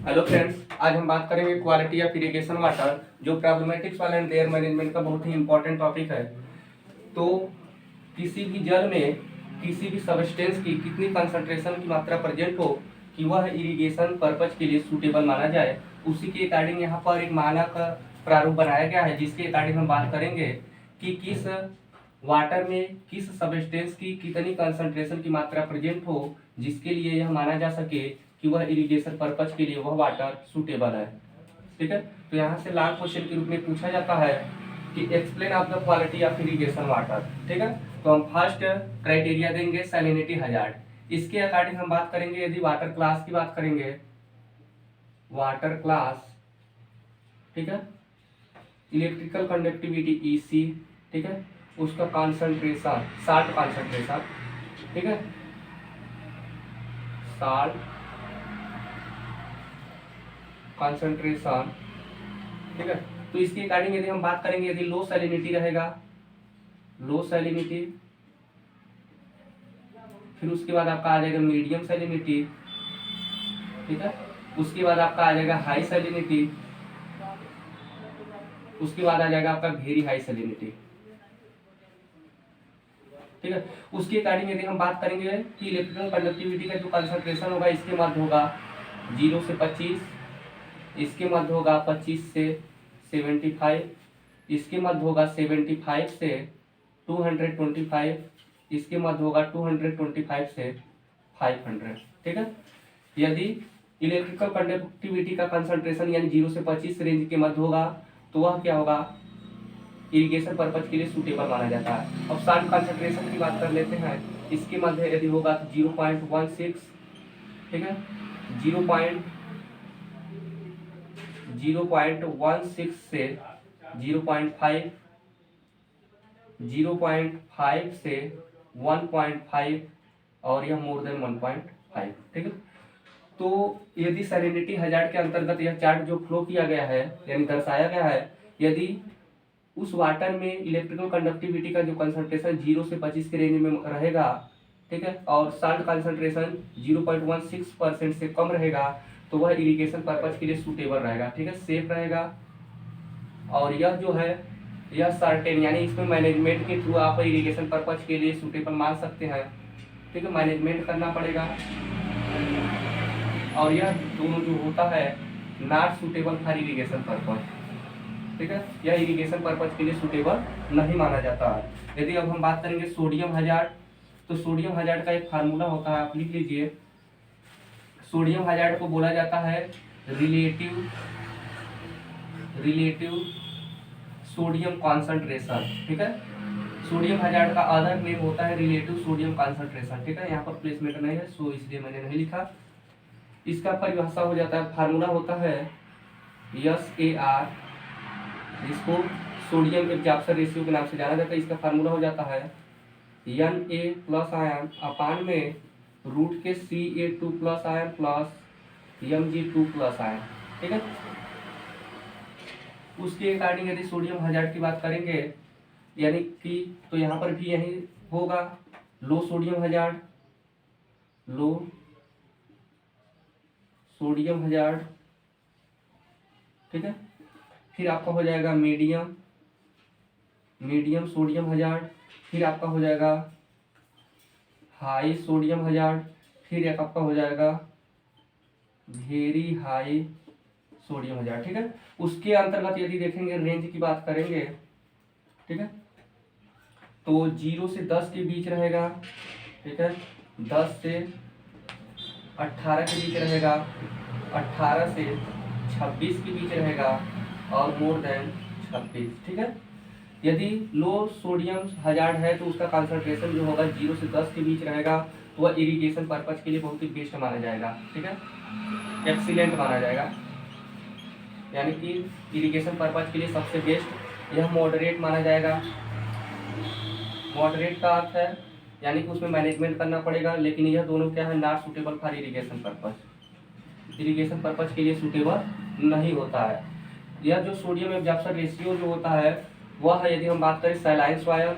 Hello friends, आज हम बात करेंगे क्वालिटी ऑफ इरिगेशन वाटर, जो प्रॉब्लमेटिक्स वाला एंड एयर मैनेजमेंट का बहुत ही इंपॉर्टेंट टॉपिक है। तो किसी भी जल में किसी भी सबस्टेंस की कितनी कंसंट्रेशन की मात्रा प्रेजेंट हो कि वह इरिगेशन पर्पज के लिए सूटेबल माना जाए, उसी के अकॉर्डिंग यहाँ पर एक मानक प्रारूप बनाया गया है, जिसके अकॉर्डिंग हम बात करेंगे कि किस वाटर में किस सबस्टेंस की कितनी कंसंट्रेशन की मात्रा प्रेजेंट हो जिसके लिए यह माना जा सके कि वह इरिगेशन पर्पज के लिए वह वाटर सूटेबल है। ठीक है, तो यहाँ से लॉन्ग क्वेश्चन के रूप में पूछा जाता है कि explain of the quality of irrigation water. ठीक है, तो हम फर्स्ट क्राइटेरिया देंगे सैलिनिटी हजार्ड। इसके अकॉर्डिंग हम बात करेंगे, यदि वाटर क्लास की बात करेंगे, वाटर क्लास, ठीक है, इलेक्ट्रिकल कंडक्टिविटी ईसी, ठीक है, उसका कॉन्सेंट्रेशन साल्ट कॉन्सेंट्रेशन, ठीक है, साल्ट कॉन्सेंट्रेशन, ठीक है। तो इसके अकॉर्डिंग यदि हम बात करेंगे, यदि लो सैलिनिटी रहेगा, लो सैलिनिटी, फिर उसके बाद आपका आ जाएगा मीडियम सैलिनिटी, ठीक है, उसके बाद आपका आ जाएगा हाई सैलिनिटी, उसके बाद आ जाएगा आपका वेरी हाई सैलिनिटी, ठीक है। उसके अकॉर्डिंग यदि हम बात करेंगे कि इलेक्ट्रिकल कंडक्टिविटी का जो कंसंट्रेशन होगा, इसके मध्य होगा 0 से 25, इसके मध्य होगा 25 से 75, इसके मध्य होगा 75 से 225, इसके मध्य होगा 225 से 500, ठीक है। यदि इलेक्ट्रिकल कंडक्टिविटी का कंसंट्रेशन यानी 0 से 25 रेंज के मध्य होगा तो वह क्या होगा, इरिगेशन पर्पज के लिए सूटेबल माना जाता है। अब साल्ट कंसंट्रेशन की बात कर लेते हैं, इसके मध्य यदि होगा तो 0.16, ठीक है, 0.16 से 0.5, 0.5 से 1.5 और यह मोर देन 1.5, ठीक है। तो यदि सैलिनिटी हजार्ड के अंतर्गत यह चार्ट जो फ्लो किया गया है यानी दर्शाया गया है, यदि उस वाटर में इलेक्ट्रिकल कंडक्टिविटी का जो कंसंट्रेशन 0 से 25 के रेंज में रहेगा, ठीक है, और साल्ट कंसंट्रेशन 0.16% से कम रहेगा तो वह इरिगेशन पर्पज के लिए सूटेबल रहेगा, ठीक है, सेफ रहेगा। और यह जो है यह सर्टेन यानी इसमें मैनेजमेंट के थ्रू आप इरिगेशन पर्पज के लिए सूटेबल मान सकते हैं, ठीक है, मैनेजमेंट करना पड़ेगा। और यह दोनों जो होता है not suitable for irrigation purpose, ठीक है, यह इरिगेशन पर्पज के लिए सूटेबल नहीं माना जाता है। यदि अब हम बात करेंगे सोडियम हजार्ड, तो सोडियम हजार्ड का एक फार्मूला होता है, आप लिख लीजिए। सोडियम हजार्ड को बोला जाता है रिलेटिव सोडियम कॉन्सेंट्रेशन, ठीक है। सोडियम हजार्ड का अदर नेम होता है रिलेटिव सोडियम कॉन्सेंट्रेशन, ठीक है, यहाँ पर प्लेसमेंट नहीं है सो इसलिए मैंने नहीं लिखा। इसका परिभाषा हो जाता है, फार्मूला होता है SAR, जिसको सोडियम एब्जॉर्प्शन रेशियो के नाम से जाना जाता है। इसका फार्मूला हो जाता है Na प्लस आयन अपान में रूट के Ca2 plus ion plus Mg2 plus ion, ठीक है। उसके अकॉर्डिंग यदि सोडियम हजार्ड की बात करेंगे यानी कि तो यहाँ पर भी यही होगा, लो सोडियम हजार्ड, लो सोडियम हजार्ड, ठीक है, फिर आपका हो जाएगा मीडियम सोडियम हजार्ड, फिर आपका हो जाएगा हाई सोडियम हजार्ड, फिर एक आपका हो जाएगा वेरी हाई सोडियम हजार्ड, ठीक है। उसके अंतर्गत यदि देखेंगे रेंज की बात करेंगे, ठीक है, तो 0 से 10 के बीच रहेगा, ठीक है, 10 से 18 के बीच रहेगा, 18 से 26 के बीच रहेगा और मोर देन 26, ठीक है। यदि लो सोडियम हजार्ड है तो उसका कंसंट्रेशन जो होगा 0 से 10 के बीच रहेगा तो वह इरिगेशन पर्पज के लिए बहुत ही बेस्ट माना जाएगा, ठीक है, एक्सीलेंट माना जाएगा, यानी कि इरिगेशन पर्पज के लिए सबसे बेस्ट। यह मॉडरेट माना जाएगा। मॉडरेट का अर्थ है यानी कि उसमें मैनेजमेंट करना पड़ेगा, लेकिन यह दोनों क्या है, not suitable for irrigation purpose, irrigation purpose के लिए सूटेबल नहीं होता है। यह जो सोडियम एब्जॉर्प्शन रेशियो जो होता है वह है, यदि हम बात करें सैलाइन सॉइल,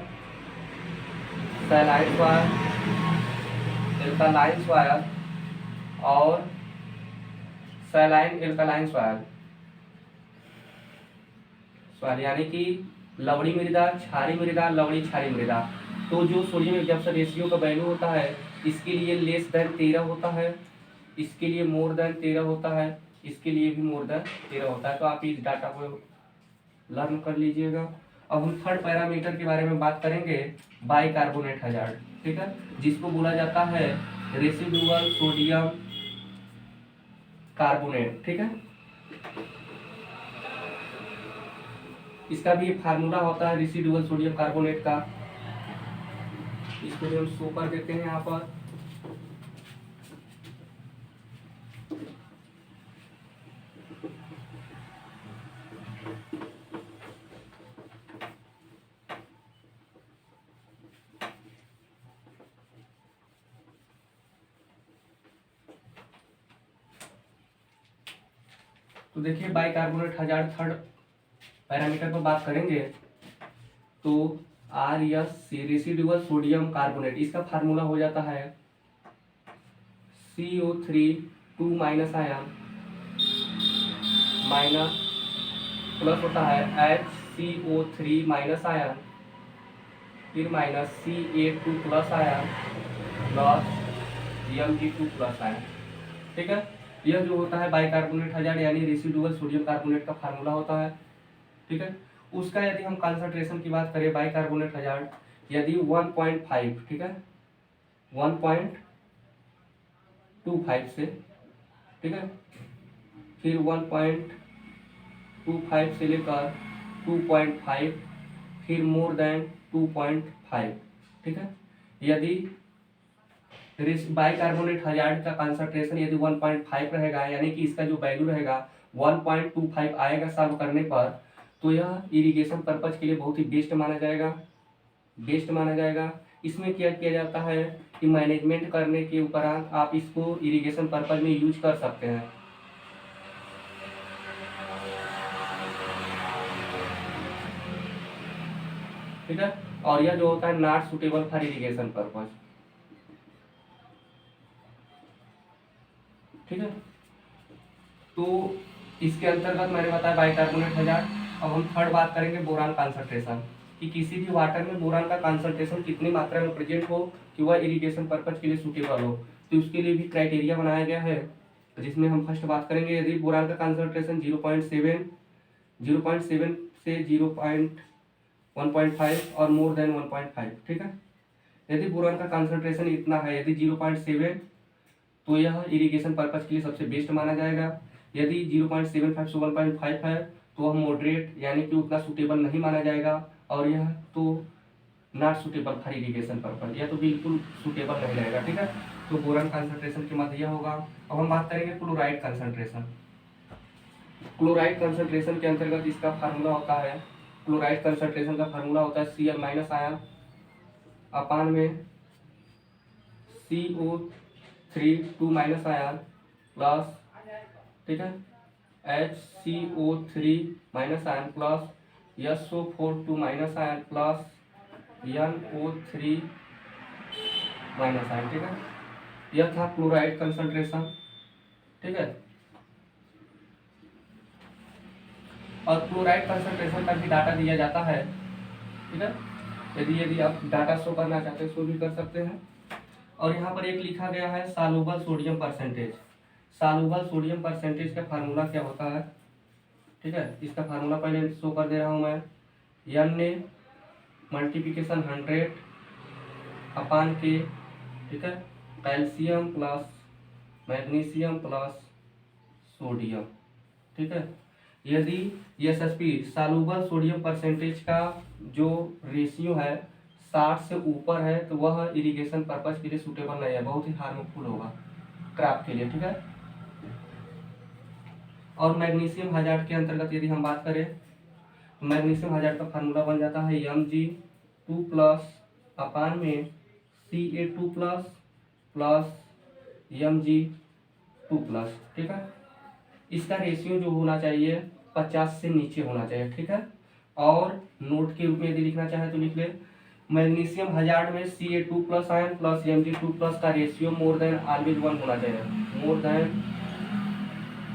एल्कालाइन सॉइल और सैलाइन एल्कलाइन सॉइल, यानी कि लवड़ी मृदा, क्षारीय मृदा, लवड़ी क्षारीय मृदा। तो जो सोडियम जब से रेशियो का वैल्यू होता है, इसके लिए लेस देन 13 होता है, इसके लिए मोर देन 13 होता है, इसके लिए भी मोर देन 13 होता है। तो आप इस डाटा को लर्न कर लीजिएगा। अब हम थर्ड पैरामीटर के बारे में बात करेंगे, बाइकार्बोनेट हजार्ड, ठीक है, जिसको बोला जाता है रेसिडुअल सोडियम कार्बोनेट, ठीक है। इसका भी फार्मूला होता है रेसिडुअल सोडियम कार्बोनेट का, इसको भी हम शो कर देते हैं यहाँ पर। तो देखिए बाइकार्बोनेट हजार्ड थर्ड पैरामीटर पर बात करेंगे तो RS रेसिडुअल सोडियम कार्बोनेट, इसका फार्मूला हो जाता है CO3 2 minus ion minus plus होता है HCO3 माइनस आयन, फिर minus Ca2 plus ion plus Mg2 plus ion, ठीक है। यह जो होता है बाइकार्बोनेट हजार्ड यानी रेसिडुअल सोडियम कार्बोनेट का फार्मूला होता है, ठीक है। उसका यदि हम कंसंट्रेशन की बात करें बाइकार्बोनेट हजार्ड, यदि 1.5, ठीक है, 1.25 से, ठीक है, फिर 1.25 से लेकर 2.5, फिर मोर देन 2.5, ठीक है। यदि बाइकार्बोनेट हजार्ड का कंसंट्रेशन यदि 1.5 रहेगा, यानी कि इसका जो वैल्यू रहेगा 1.25 आएगा सॉल्व करने पर, तो यह इरिगेशन पर्पज के लिए बहुत ही बेस्ट माना जाएगा। इसमें क्या किया जाता है कि मैनेजमेंट करने के उपरांत आप इसको इरिगेशन पर्पज में यूज कर सकते हैं, ठीक है। और यह जो होता है not suitable for irrigation purpose, ठीक है। तो इसके अंतर्गत मैंने बताया बाइकार्बोनेट हजार्ड। अब हम थर्ड बात करेंगे बोरान कंसंट्रेशन, कि किसी भी वाटर में बोरान का कंसंट्रेशन कितनी मात्रा में प्रेजेंट हो कि वह इरिगेशन पर्पज के लिए सूटेबल हो। तो उसके लिए भी क्राइटेरिया बनाया गया है, जिसमें हम फर्स्ट बात करेंगे यदि बोरान का कंसंट्रेशन 0.7 से 0.1.5 और मोर देन 1.5, ठीक है। यदि बोरान का कंसंट्रेशन इतना है, यदि 0.7, तो यह इरिगेशन पर्पज के लिए सबसे बेस्ट माना जाएगा। यदि 0.75 से 1.5 है तो वह मॉडरेट यानी कि उतना सूटेबल नहीं माना जाएगा, और यह तो not suitable for irrigation purpose, यह तो बिल्कुल सूटेबल नहीं रहेगा, ठीक है। तो बोरान कंसंट्रेशन की मध्य यह होगा। अब हम बात करेंगे क्लोराइड कंसंट्रेशन। क्लोराइड कंसंट्रेशन के अंतर्गत इसका फार्मूला होता है, क्लोराइड कंसंट्रेशन का फार्मूला होता है Cl माइनस आयन अपान में CO3 2 माइनस आयन प्लस, ठीक है, HCO3 minus ion plus SO4 2 minus ion plus NO3 minus ion, ठीक है। यह था क्लोराइड कंसंट्रेशन, ठीक है। और क्लोराइड कंसंट्रेशन का भी डाटा दिया जाता है, ठीक है। यदि आप डाटा शो करना चाहते हैं तो भी कर सकते हैं। और यहाँ पर एक लिखा गया है soluble sodium percentage. Soluble sodium percentage का फार्मूला क्या होता है, ठीक है। इसका फार्मूला पहले शो कर दे रहा हूँ मैं, N ने मल्टीप्लिकेशन 100 अपान के, ठीक है, calcium plus magnesium plus sodium, ठीक है। यदि SSP सॉल्युबल सोडियम परसेंटेज का जो रेशियो है 60 से ऊपर है तो वह इरिगेशन पर्पज के लिए सूटेबल नहीं है, बहुत ही हार्मफुल होगा क्रॉप के लिए, ठीक है। और मैग्नीशियम हजार्ड के अंतर्गत यदि हम बात करें तो मैग्नीशियम हजार्ड का फार्मूला बन जाता है Mg2 प्लस अपान में Ca2 plus plus Mg2 plus, ठीक है। इसका रेशियो जो होना चाहिए 50 से नीचे होना चाहिए, ठीक है। और नोट के रूप में यदि लिखना चाहे तो लिख ले, मैग्नीशियम हजार्ड में Ca2 plus ion plus Mg2 plus का रेशियो मोर देन ऑलवेज 1 होना चाहिए, मोर देन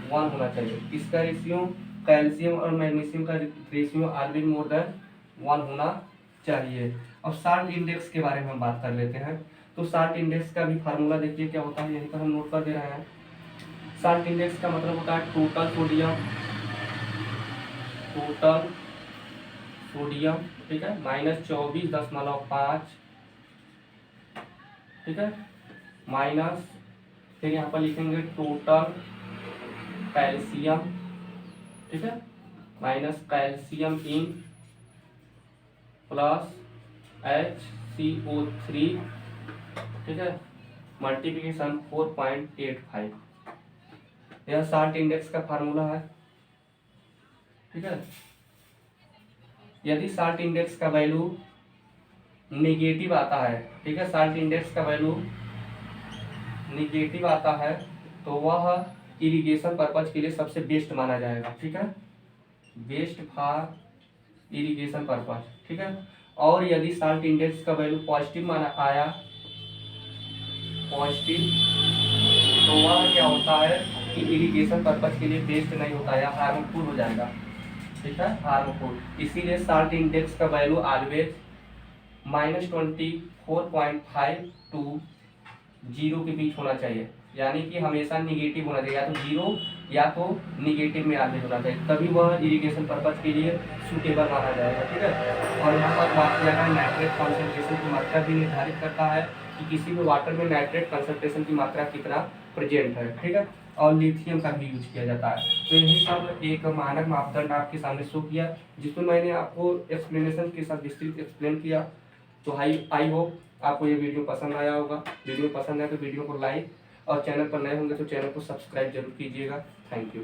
1 होना चाहिए। किसका रेशियो? कैल्शियम और मैग्नीशियम का रेशियो ऑलवेज मोर देन 1 होना चाहिए। अब साल्ट इंडेक्स के बारे में हम बात कर लेते हैं। तो साल्ट इंडेक्स का भी फार्मूला देखिए क्या होता है, यहीं पर हम नोट कर दे रहे हैं। साल्ट इंडेक्स का मतलब होता है टोटल सोडियम, ठीक है, -24.5, ठीक है, माइनस, फिर यहाँ पर लिखेंगे टोटल कैल्शियम, ठीक है, minus calcium in plus HCO3, ठीक है, मल्टीप्लिकेशन 4.85। यह साल्ट इंडेक्स का फार्मूला है, ठीक है। यदि साल्ट इंडेक्स का वैल्यू निगेटिव आता है, ठीक है, साल्ट इंडेक्स का वैल्यू निगेटिव आता है तो वह इरिगेशन पर्पज के लिए सबसे बेस्ट माना जाएगा, ठीक है, बेस्ट फॉर इरिगेशन पर्पज, ठीक है। और यदि साल्ट इंडेक्स का वैल्यू पॉजिटिव माना आया, पॉजिटिव, तो वह क्या होता है कि इरिगेशन पर्पज के लिए बेस्ट नहीं होता है, हार्मफुल हो जाएगा, ठीक है, हार्मफुल। इसीलिए साल्ट इंडेक्स का वैल्यू ऑलवेज -24.5 टू 0 के बीच होना चाहिए, यानी कि हमेशा निगेटिव होना चाहिए, या तो 0 या तो निगेटिव में ऑलवेज होना चाहिए, तभी वह इरिगेशन पर्पज के लिए सूटेबल माना जाएगा, ठीक है। और यहाँ पर बात किया गया नाइट्रेट कॉन्सेंट्रेशन की मात्रा भी निर्धारित करता है कि किसी भी वाटर में नाइट्रेट कंसंट्रेशन की मात्रा कितना प्रेजेंट है, ठीक है। और लिथियम का भी यूज किया जाता है। तो यही सब एक मानक मापदंड आपके सामने शो किया, जिसमें मैंने आपको एक्सप्लेनेशन के साथ विस्तृत एक्सप्लेन किया। तो आई होप आपको ये वीडियो पसंद आया होगा। वीडियो पसंद आया तो वीडियो को लाइक, और चैनल पर नए होंगे तो चैनल को सब्सक्राइब जरूर कीजिएगा। Thank you.